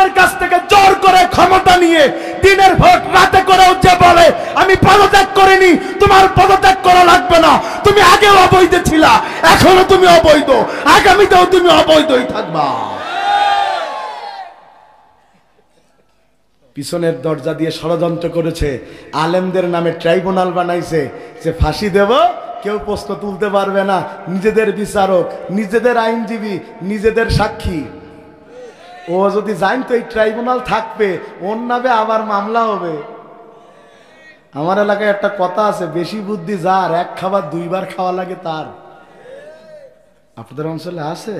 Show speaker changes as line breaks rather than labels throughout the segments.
জনগণের কাছ থেকে জোর করে ক্ষমতা নিয়ে দিনের ভোট রাতে করেও যে বলে আমি পদত্যাগ করিনি, তোমার পদত্যাগ করা লাগবে না, তুমি আগেও অবৈধ ছিলা, এখনো তুমি অবৈধ, আগামীতেও তুমি অবৈধই থাকবা। পিছনের দরজা দিয়ে ষড়যন্ত্র করেছে, আলেমদের নামে ট্রাইব্যুনাল বানাইছে যে ফাঁসি দেব, কেউ প্রশ্ন তুলতে পারবে না, নিজেদের বিচারক, নিজেদের আইনজীবী, নিজেদের সাক্ষী। ও যদি জানতো এই ট্রাইব্যুনাল থাকবে, ওর নামে আবার মামলা হবে। আমার এলাকায় একটা কথা আছে, বেশি বুদ্ধি যার, এক খাবার দুইবার খাওয়া লাগে তার। আপনাদের অঞ্চলে আছে?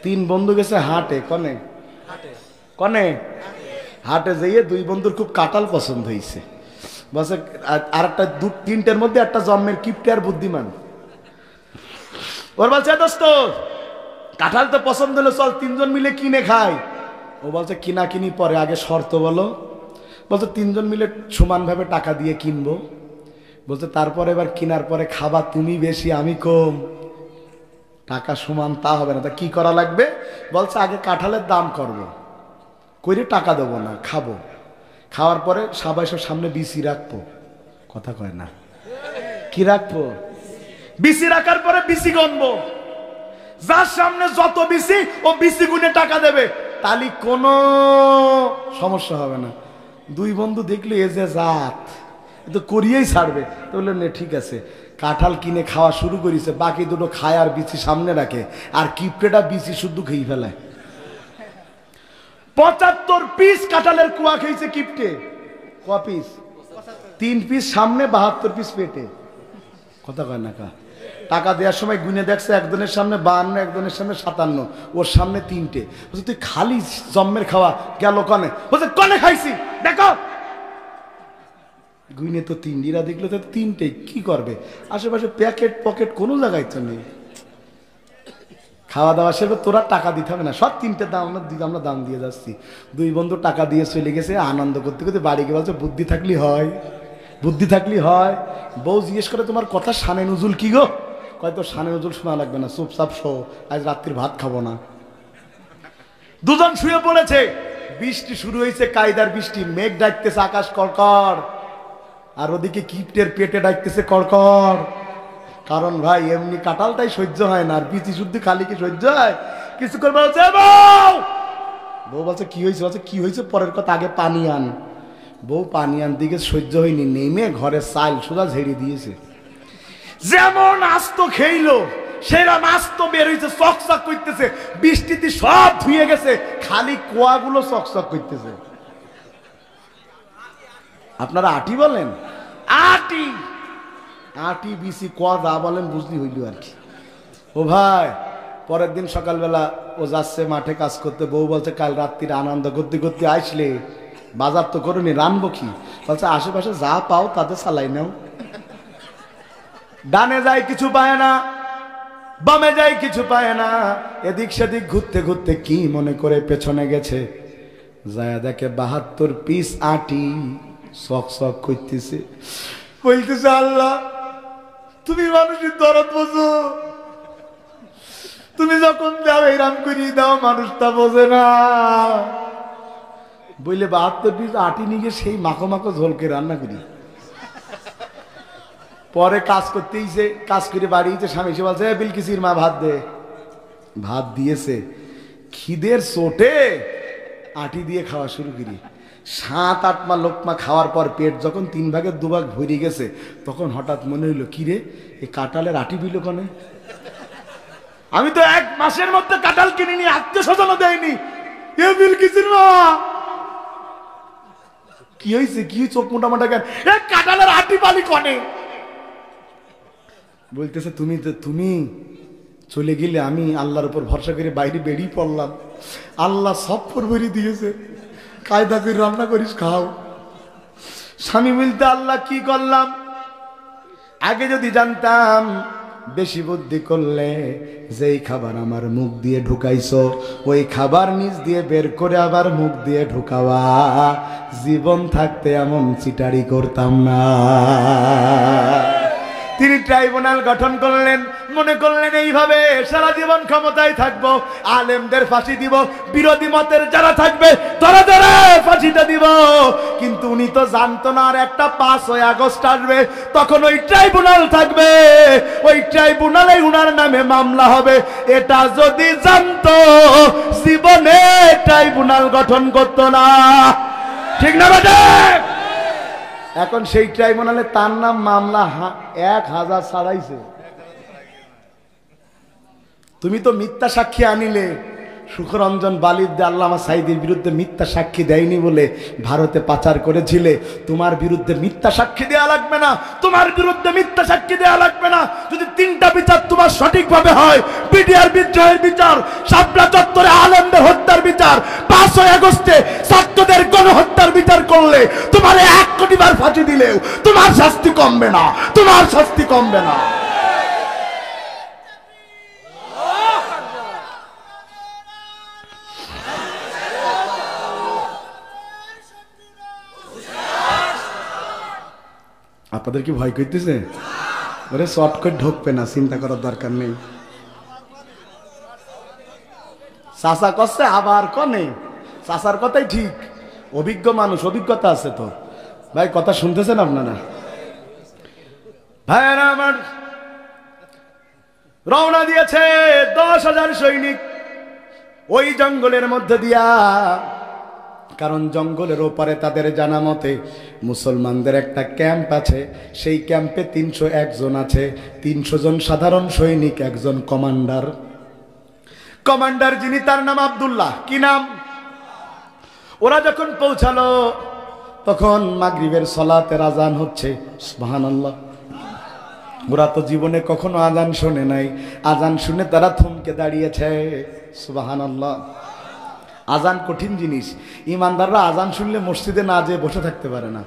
3 বন্ধু গেছে হাটে, কনে কনে হাটে যেয়ে 2 বন্ধুর খুব কাঁঠাল পছন্দ হয়েছে, বসে আর একটা 2-3টের মধ্যে একটা জন্মের কিপটে আর বুদ্ধিমান। ওর বলছে দোস্ত কাঁঠাল তো পছন্দ হলো, চল 3 জন মিলে কিনে খাই। ও বলছে কিনা কিনি পরে, আগে শর্ত বলো। বলছে 3 জন মিলে সমান ভাবে টাকা দিয়ে কিনবো। বলছে তারপরে এবার কেনার পরে খাবা তুমি বেশি আমি কম, টাকা সমান তা হবে না, তা কি করা লাগবে? বলছে আগে কাঁঠালের দাম করবো, করে টাকা দেবো না, খাবো, খাওয়ার পরে সবাই সব সামনে বিসি রাখবো। কথা কয় না, কি রাখবো? বিসি রাখার পরে বিসি গণবো, যার সামনে যত বিসি ও বিসি গুনে টাকা দেবে, তাহলে কোনো সমস্যা হবে না। 2 বন্ধু দেখলে এ যে জাত, তো করিয়েই ছাড়বে। তো বললেন ঠিক আছে, কাঁঠাল কিনে খাওয়া শুরু করেছে, বাকি দুটো খায় আর বিচি সামনে রাখে, আর কিপটেটা বিচি শুদ্ধ খেয়ে ফেলায়। 75 পিস কাঁঠালের কুয়া খেয়েছে কিপটে। ক পিস? 3 পিস সামনে, 72 পিস পেটে। কথা কয় না কা? টাকা দেওয়ার সময় গুনে দেখছে, একজনের সামনে 52, একজনের সামনে 57, ওর সামনে 3টে। বলছে তুই খালি জম্মের খাওয়া, গেল কনে? বলছে কনে খাইছি দেখো, গুইনে তো 3 দেখলো তো 3টে, কি করবে? আশেপাশে প্যাকেট পকেট কোনো জায়গায় তো নেই। খাওয়া দাওয়া সেরকম, তোরা টাকা দিতে হবে না, সব 3টে দাম আমরা দাম দিয়ে যাচ্ছি। 2 বন্ধু টাকা দিয়ে চলে গেছে, আনন্দ করতে করতে বাড়ি গিয়ে বলছে বুদ্ধি থাকলে হয়, বুদ্ধি থাকলে হয়। বউ জিজ্ঞেস করে তোমার কথা শানে নজুল কি গো? কয় তো শানে নজুল শোনা লাগবে না, চুপচাপ শো, আজ রাত্রির ভাত খাবো না। 2 জন শুয়ে পড়েছে, বৃষ্টি শুরু হয়েছে, কায়দার বৃষ্টি, মেঘ ডাকতেছে আকাশ কড়কড়, আর ওদিকে কিপটের পেটে ডাকতেছে কড়কড়। কারণ ভাই এমনি কাঁঠালটাই সহ্য হয় না, আর বিচি শুদ্ধ খালি কি সহ্য হয়? কিছুক্ষণ বলছে বউ বলছে কি হয়েছে? বলছে কি হয়েছে পরের কথা, আগে পানি আন। বউ পানি আন দিকে সহ্য হয়নি, নেমে ঘরে চাল সোজা ঝেড়ে দিয়েছে। যেমন আস্ত খেইলো সেরকম আস্ত বের হয়েছে, চকচক করতেছে, বৃষ্টিতে সব ধুয়ে গেছে, খালি কোয়াগুলো চকচক করতেছে। আপনারা আটি বলেন? আটি আটি বিসি কোয়া যা বলেন বুঝলি হইল আর কি। ও ভাই পরের দিন সকালবেলা ও যাচ্ছে মাঠে কাজ করতে, বউ বলছে কাল রাত্রির আনন্দ করতে করতে আসলে বাজার তো করুনি, রানবো কি? বলছে আশেপাশে যা পাও তাদের চালাই নাও। ডানে যায় কিছু পায় না, বামে যায় কিছু পায় না, এদিক সেদিক ঘুরতে ঘুরতে কি মনে করে পেছনে গেছে, যায় দেখে 72 পিস আটি শক শক করতেছে। বলতেছে আল্লাহ তুমি মানুষের দরদ বোঝো, তুমি যখন দাও এরাম করিয়ে দাও, মানুষটা বোঝে না। বললে 72 পিস আটি নিয়ে সেই মাখো মাখো ঝোলকে রান্না করি। পরে কাজ করতেইছে, কাজ করে বাড়িতে স্বামী এসে বলছে বিলকিসির মা ভাত দে। ভাত দিয়েছে, খিদের চোটে আটি দিয়ে খাওয়া শুরু করি। 7-8 মা লোকমা খাওয়ার পর পেট যখন 3 ভাগের 2 ভাগ ভরে গেছে, তখন হঠাৎ মনে হইলো কিরে এই কাঁঠালের আটি বিল কোনে? আমি তো 1 মাসের মধ্যে কাঁঠাল কিনিনি, আত্মীয় স্বজনও দেয়নি। এ বিলকিসির মা কি হয়েছে? কি চোখ মোটা মোটা কেন? এ কাঁঠালের আটি পালি কোনে? বলতেছে তুমি চলে গেলে আমি আল্লাহর উপর ভরসা করে বাইরে বেরিয়ে পড়লাম, আল্লাহ সব বেরিয়ে দিয়েছে, কায়দা করে রান্না করিস খাও। স্বামী বলতে আল্লাহ কি করলাম, আগে যদি জানতাম বেশি বুদ্ধি করলে যেই খাবার আমার মুখ দিয়ে ঢুকাইছো ওই খাবার নিজ দিয়ে বের করে আবার মুখ দিয়ে ঢুকাওয়া, জীবন থাকতে এমন চিটারি করতাম না। তিনি ট্রাইব্যুনাল গঠন করলেন, মনে করলেন এইভাবে সারা জীবন ক্ষমতায় থাকবো, আলেমদের ফাঁসি দিব, বিরোধী মতের যারা থাকবে ধরে ধরে ফাঁসিটা দিব। কিন্তু উনি তো জানতো না আর একটা 5ই আগস্ট আসবে, তখন ওই ট্রাইব্যুনাল থাকবে, ওই ট্রাইব্যুনালে উনার নামে মামলা হবে। এটা যদি জানতো জীবনে ট্রাইব্যুনাল গঠন করতো না। ঠিক না বেটা? এখন সেই ট্রাইব্যুনালে তার নাম মামলা 1000 ছাড়াইছে। তুমি তো মিথ্যা সাক্ষী আনিলে, সুখরঞ্জন বালিদ আল্লামা সাঈদীর বিরুদ্ধে মিথ্যা সাক্ষী দেয়নি বলে ভারতে পাচার করেছিলে। তোমার বিরুদ্ধে মিথ্যা সাক্ষী দেওয়া লাগবে না, তোমার বিরুদ্ধে মিথ্যা সাক্ষী দেওয়া লাগবে না। যদি 3টা বিচার তোমার সঠিকভাবে হয়, বিডিআর বিদ্রোহের বিচার, শাপলা চত্বরে আলেমদের হত্যার বিচার, 5ই আগস্টে ছাত্রদের গণহত্যার বিচার করলে, তোমার 1 কোটি বার ফাঁসি দিলেও তোমার শাস্তি কমবে না, তোমার শাস্তি কমবে না। আপনাদের কি ভয় করতেছে? ওরে শর্টকাট ঢুকবে না, চিন্তা করার দরকার নেই। চাচা কচ্ছে আবার কনে, চাচার কথাই ঠিক, অভিজ্ঞ মানুষ, অভিজ্ঞতা আছে তো। ভাই কথা শুনতেছেন আপনারা? ভাইরা আমার, রওনা দিয়েছে 10,000 সৈনিক ওই জঙ্গলের মধ্যে দিয়া। কারণ জঙ্গলের ওপারে তাদের জানা মতে মুসলমানদের একটা ক্যাম্প আছে, সেই ক্যাম্পে 301 জন আছে, 300 জন সাধারণ সৈনিক, একজন কমান্ডার। কমান্ডার যিনি তার নাম আব্দুল্লাহ। কি নাম? ওরা যখন পৌঁছালো তখন মাগরিবের সালাতের আজান হচ্ছে। সুবহানাল্লাহ। ওরা তো জীবনে কখনো আজান শুনে নাই, আজান শুনে তারা থমকে দাঁড়িয়েছে। সুবহানাল্লাহ। আজান কঠিন জিনিস। ইমানদাররা আজান শুনলে মসজিদে না যেয়ে বসে থাকতে পারে না,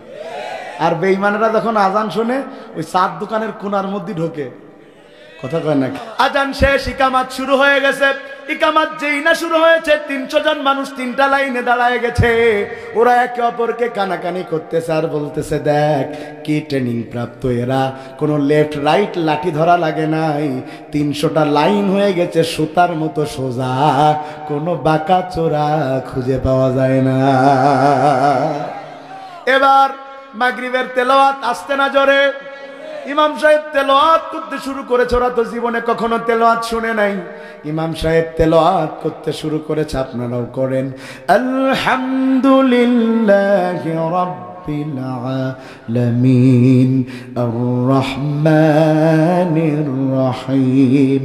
আর বেঈমানেরা যখন আজান শুনে ওই 7 দোকানের কোণার মধ্যে ঢোকে। কথা কয় না? আজান শেষ, ইকামাত শুরু হয়ে গেছে। ইকামাত যেই না শুরু হয়েছে, 300 জন মানুষ 3টা লাইনে দাঁড়ায় গেছে। ওরা একে অপরকে কানাকানি করতেছে আর বলতেছে, দেখ কি ট্রেনিং প্রাপ্ত এরা, কোনো লেফট রাইট লাঠি ধরা লাগে নাই, 300টা লাইন হয়ে গেছে সুতার মতো সোজা, কোনো বাঁকা চোরা খুঁজে পাওয়া যায় না। এবার মাগরিবের তেলাওয়াত আসতে না জোরে, ইমাম সাহেব তেলাওয়াত করতে শুরু করেছে। ওরা তো জীবনে কখনো তেলাওয়াত শুনে নাই। ইমাম সাহেব তেলাওয়াত করতে শুরু করেছে, আপনারাও করেন। আলহামদুলিল্লাহি রাব্বিল আলামিন আর রহমানির রহিম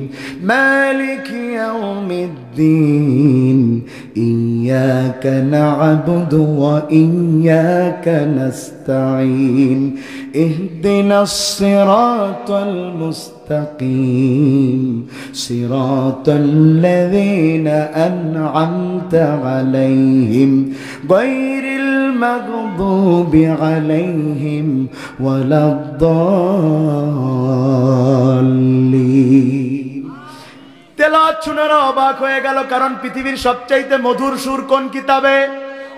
মালিকি ইয়াউমিদ্দিন ইয়্যাকা না'বুদু ওয়া ইয়্যাকা নাস্তাঈন ইহদিনাস সিরাতাল মুস্তাকিম সিরাতাল্লাযীনা আন'আমতা আলাইহিম গায়রিল মাগদুবি আলাইহিম ওয়ালাদ-দাল্লিন। তেলাওয়াত শুনে অবাক হয়ে গেল, কারণ পৃথিবীর সবচাইতে মধুর সুর কোন কিতাবে?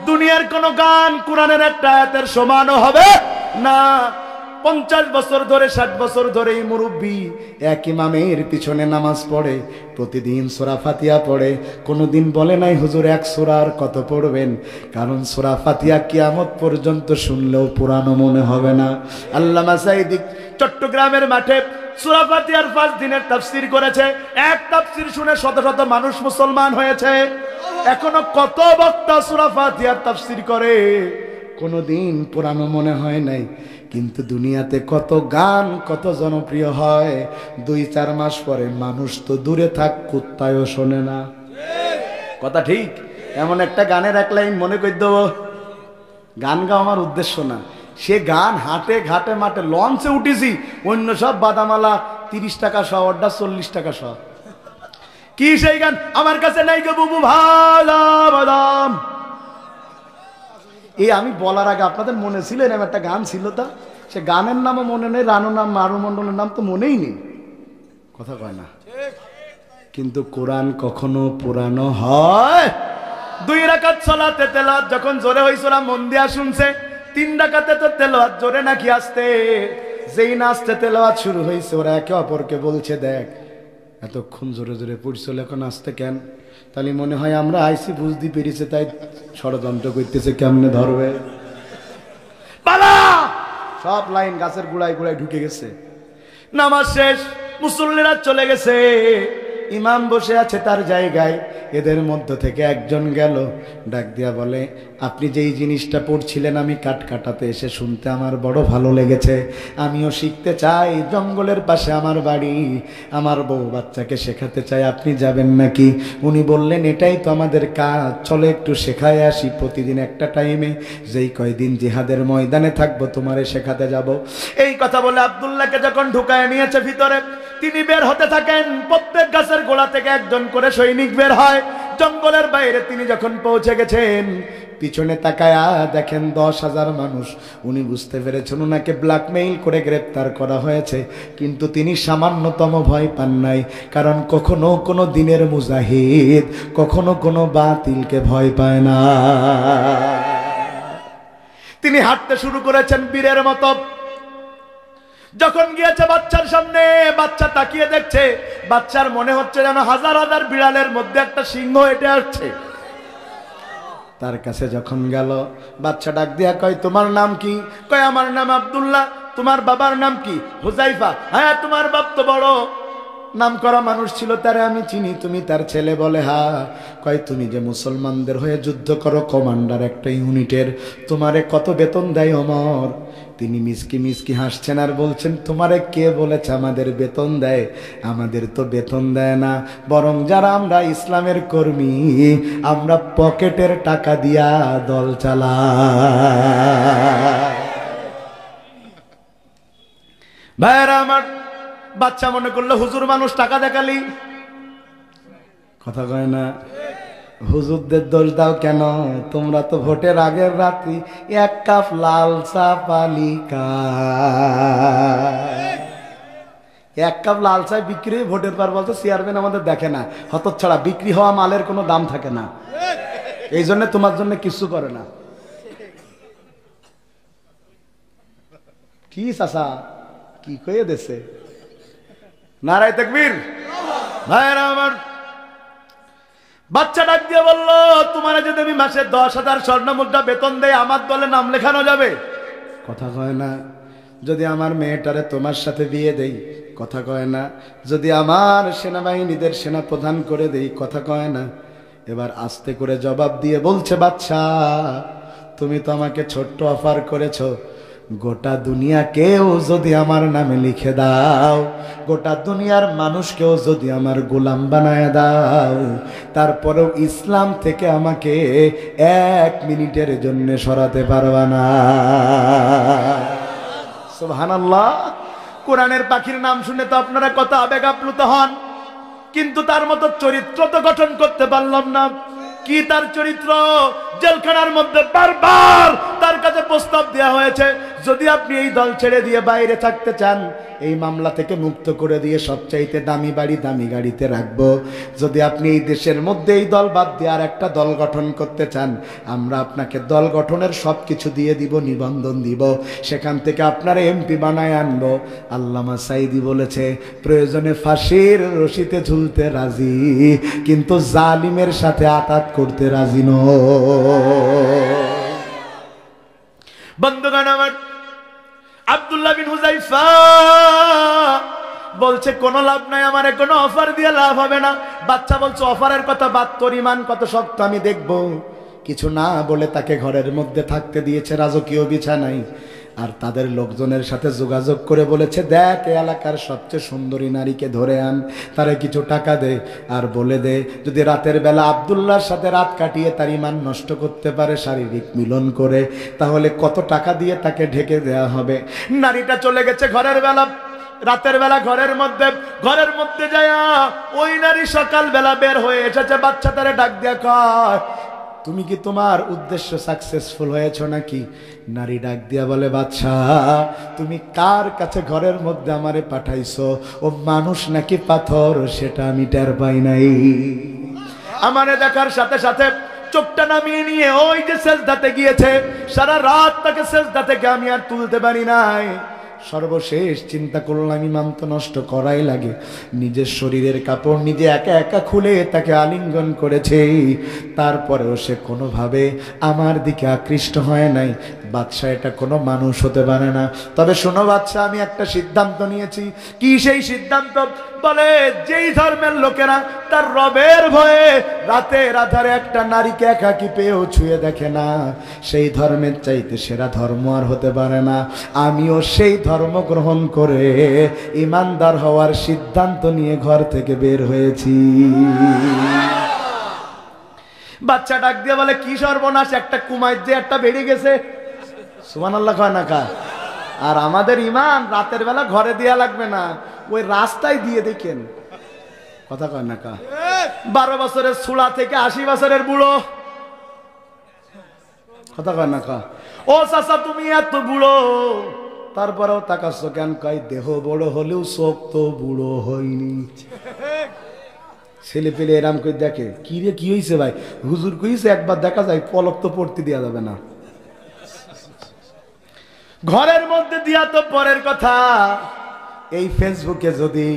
দুনিয়ার কোন গান কোরআনের একটা আয়াতের সমানও হবে না। 50 বছর ধরে 60 বছর ধরে এই মুরব্বী এক ইমামের পিছনে নামাজ পড়ে, প্রতিদিন সূরা ফাতিহা পড়ে। কোনোদিন বলে নাই হুজুর 1 সূরার কত পড়বেন, কারণ সূরা ফাতিহা কিয়ামত পর্যন্ত শুনলেও পুরানো মনে হবে না। আল্লামা সাঈদী চট্টগ্রামের মাঠে সূরা ফাতিহার 5 দিনের তাফসীর করেছে। এক তাফসীর শুনে শত শত মানুষ মুসলমান হয়েছে। এখনো কত বক্তা সূরা ফাতিহার তাফসীর করে, কোনোদিন পুরানো মনে হয় নাই। কিন্তু দুনিয়াতে কত গান কত জনপ্রিয় হয়, 2-4 মাস পরে মানুষ তো দূরে থাক, কুত্তায়ও শোনে না। কথা ঠিক? এমন একটা গানের 1 লাইন মনে করে দেবো। গান গাওয়া আমার উদ্দেশ্য না, সে গান হাটে ঘাটে মাঠে লঞ্চে উঠেছি, অন্য সব বাদামালা 30 টাকা শ, ওটা 40 টাকা শ। কি সেই গান? আমার কাছে নাই গো বুবু ভালা বাদাম। এই আমি বলার আগে আপনাদের মনে ছিল এরকম একটা গান ছিল, তা সে গানের নামও মনে নেই, রানু নাম মারু মন্ডলের নাম তো মনেই নেই। কথা কয় না? কিন্তু কোরআন কখনো পুরানো হয়? 2 রাকাত সালাতে তেলাওয়াত যখন জোরে হইছিল মন দিয়া শুনছে, 3 রাকাতে তো তেলাওয়াত জোরে নাকি আসতে? যেই না আসতে তেলাওয়াত শুরু হয়েছে, ওরা একে অপরকে বলছে, দেখ এতক্ষণ জোরে জোরে পড়ছিল, এখন আসতে কেন? তাহলে মনে হয় আমরা আইসি বুঝতে পেরেছে, তাই ষড়যন্ত্র করতেছে কেমনে ধরবে। পালা! সব লাইন গাছের গুড়ায় গুড়ায় ঢুকে গেছে। নামাজ শেষ, মুসল্লিরা চলে গেছে, ইমাম বসে আছে তার জায়গায়। এদের মধ্য থেকে একজন গেল, ডাক দিয়া বলে, আপনি যেই জিনিসটা পড়ছিলেন আমি কাট কাটাতে এসে শুনতে আমার বড় ভালো লেগেছে, আমিও শিখতে চাই। জঙ্গলের পাশে আমার বাড়ি, আমার বউ বাচ্চাকে শেখাতে চাই, আপনি যাবেন নাকি? উনি বললেন, এটাই তো আমাদের কাজ, চলে একটু শেখায় আসি প্রতিদিন একটা টাইমে, যেই কয়দিন জিহাদের ময়দানে থাকবো তোমারে শেখাতে যাব। এই কথা বলে আব্দুল্লাহকে যখন ঢুকায় নিয়েছে ভিতরে, তিনি বের হতে থাকেন। প্রত্যেক গাছের গোড়া থেকে একজন করে সৈনিক বের হয়। জঙ্গলের বাইরে তিনি যখন পৌঁছে গেছেন, পিছনে তাকায়া দেখেন 10,000 মানুষ। উনি বুঝতে পেরেছেন ওনাকে ব্ল্যাকমেইল করে গ্রেপ্তার করা হয়েছে, কিন্তু তিনি সামান্যতম ভয় পান নাই, কারণ কখনো কোনো দিনের মুজাহিদ কখনো কোনো বাতিলকে ভয় পায় না। তিনি হাঁটতে শুরু করেছেন বীরের মতো। যখন গিয়েছে বাচ্চার সামনে, বাচ্চা তাকিয়ে দেখছে, বাচ্চার মনে হচ্ছে যেন হাজার হাজার বিড়ালের মধ্যে একটা সিংহ হেঁটে আসছে। তার কাছে যখন গেল, বাচ্চা ডাক দিয়া কয়, তোমার নাম কি? কয়, আমার নাম আব্দুল্লাহ। তোমার বাবার নাম কি? হুজাইফা। হ্যাঁ, তোমার বাপ তো বড় নাম করা মানুষ ছিল, তারে আমি চিনি, তুমি তার ছেলে? বলে হ্যাঁ। কয়, তুমি যে মুসলমানদের হয়ে যুদ্ধ করো, কমান্ডার একটা ইউনিটের, তোমারে কত বেতন দেয় ওমর? তিনি মিসকি মিসকি হাসছেন আর বলছেন, তোমারে কে বলেছে আমাদের বেতন দেয়? আমাদের তো বেতন দেয় না, বরং যারা আমরা ইসলামের কর্মী, আমরা পকেটের টাকা দিয়া দল চালাই। ভাইরা আমার, বাচ্চা মনে করলো হুজুর মানুষ, টাকা দেখালি কথা কয় না। হুজুরদের দোষ দাও কেন? তোমরা তো ভোটের আগের রাত্রি 1 কাপ লাল চা পালি খায়। 1 কাপ লাল চা বিক্রি ভোটের পর বলতো চেয়ারম্যান আমাদের দেখে না, হতচ্ছাড়া, বিক্রি হওয়া মালের কোনো দাম থাকে না, এই জন্য তোমার জন্য কিছু করে না। কি চাচা কি কয়ে দেছে? নারায়ে তাকবীর। ভাইরা আমার, বাচ্চা ডাক দিয়ে বলল, তোমার যদি আমি মাসে 10,000 স্বর্ণ মুদ্রা বেতন দেয়, আমার দলে নাম লেখানো যাবে? কথা কয় না। যদি আমার মেয়েটারে তোমার সাথে বিয়ে দেই? কথা কয় না। যদি আমার সেনাবাহিনীদের সেনা প্রধান করে দেই? কথা কয় না। এবার আস্তে করে জবাব দিয়ে বলছে, বাচ্চা তুমি তো আমাকে ছোট্ট অফার করেছো, গোটা দুনিয়াকেও যদি আমার নামে লিখে দাও, গোটা দুনিয়ার মানুষকেও যদি আমার গোলাম বানায় দাও, তারপরেও ইসলাম থেকে আমাকে 1 মিনিটের জন্য সরাতে পারবা না। সুবহানাল্লাহ। কোরআনের পাখির নাম শুনে তো আপনারা কত আবেগ আপ্লুত হন, কিন্তু তার মতো চরিত্র তো গঠন করতে পারলাম না। কি তার চরিত্র? জেলখানার মধ্যে বারবার তার কাছে প্রস্তাব দেওয়া হয়েছে, যদি আপনি এই দল ছেড়ে দিয়ে বাইরে থাকতে চান, এই মামলা থেকে মুক্ত করে দিয়ে সবচাইতে দামি বাড়ি দামি গাড়িতে রাখবো। যদি আপনি এই দেশের মধ্যে এই দল বাদ দিয়ে আর একটা দল গঠন করতে চান, আমরা আপনাকে দল গঠনের সবকিছু দিয়ে দিব, নিবন্ধন দিব, সেখান থেকে আপনারা এমপি বানায় আনবো। আল্লামা সাঈদী বলেছে, প্রয়োজনে ফাঁসির রশিতে ঝুলতে রাজি, কিন্তু জালিমের সাথে আতাত করতে রাজি নয়। বন্ধুগণ আমার, আব্দুল্লাহ বিন হুযায়ফা বলছে, কোনো লাভ নাই, আমারে কোনো অফার দিয়ে লাভ হবে না। বাচ্চা বলছে, অফারের কথা বাদ, তোর ঈমান কত শক্ত আমি দেখব। কিছু না বলে তাকে ঘরের মধ্যে থাকতে দিয়েছে রাজকীয় বিছানায়, আর তাদের লোকজনের সাথে যোগাযোগ করে বলেছে, দেখ এই এলাকার সবচেয়ে সুন্দরী নারীকে ধরে আন, তারে কিছু টাকা দে, আর বলে দে যদি রাতের বেলা আব্দুল্লাহর সাথে রাত কাটিয়ে তার ঈমান নষ্ট করতে পারে শারীরিক মিলন করে, তাহলে কত টাকা দিয়ে তাকে ঢেকে দেয়া হবে। নারীটা চলে গেছে ঘরের বেলা, রাতের বেলা ঘরের মধ্যে যায়। ওই নারী সকাল বেলা বের হয়ে এসেছে। বাচ্চা তারে ডাক দিয়া কয়, তুমি কি তোমার উদ্দেশ্য সাকসেসফুল হয়েছো নাকি? নারী ডাক দিয়া বলে, বাচ্চা তুমি কার কাছে ঘরের মধ্যে আমারে পাঠাইছো? ও মানুষ নাকি পাথর সেটা আমি টের পাই নাই। আমারে দেখার সাথে সাথে চোখটা নামিয়ে নিয়ে ওই যে সেজদাতে গিয়েছে, সারা রাত তাকে সেজদা থেকে আমি আর তুলতে পারি নাই। সর্বশেষ চিন্তা করলাম ইমান তো নষ্ট করাই লাগে, নিজের শরীরের কাপড় নিজে একা একা খুলে তাকে আলিঙ্গন করেছে, তারপরেও সে কোনোভাবে আমার দিকে আকৃষ্ট হয় নাই। বাদশা এটা কোনো মানুষ হতে পারে না। তবে শোনো বাদশা, আমি একটা সিদ্ধান্ত নিয়েছি। কি সেই সিদ্ধান্ত? বলে যেই ধর্মের লোকেরা তার রবের ভয়ে রাতের আধারে একটা নারীকে একাকী পেয়েও ছুঁয়ে দেখে না, সেই ধর্মের চাইতে সেরা ধর্ম আর হতে পারে না। আমিও সেই ধর্ম গ্রহণ করে ইমানদার হওয়ার সিদ্ধান্ত নিয়ে ঘর থেকে বের হয়েছি। বাচ্চা ডাক দিয়ে বলে, কি সর্বনাশ, একটা কুমাইর যে একটা বেড়ে গেছে। সুবহানাল্লাহ কয় না কা? আর আমাদের ইমান রাতের বেলা ঘরে দেয়া লাগবে না, ওই রাস্তায় দিয়ে দেখেন। কথা কয় না কা? 12 বছরের ছুড়া থেকে 80 বছরের বুড়ো। কথা কয় না কা? ও চাচা তুমি এত বুড়ো, তারপরেও তাকাচ্ছ কেন? কয় দেহ বড় হলেও চোখ তো বুড়ো হয়নি। ছেলে পেলে এরাম করে দেখে, কি রে কি হয়েছে ভাই? হুজুর কইছে একবার দেখা যায়, পলক তো পড়তে দেওয়া যাবে না। ঘরের মধ্যে দিয়া তো পরের কথা। এই ফেসবুকে যদি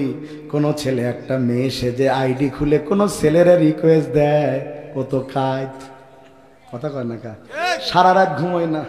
কোনো ছেলে একটা মেয়ে সেজে আইডি খুলে কোনো ছেলের রিকোয়েস্ট দেয়, ও তো খায়। কথা কয় না কা? সারা রাত ঘুমোয় না।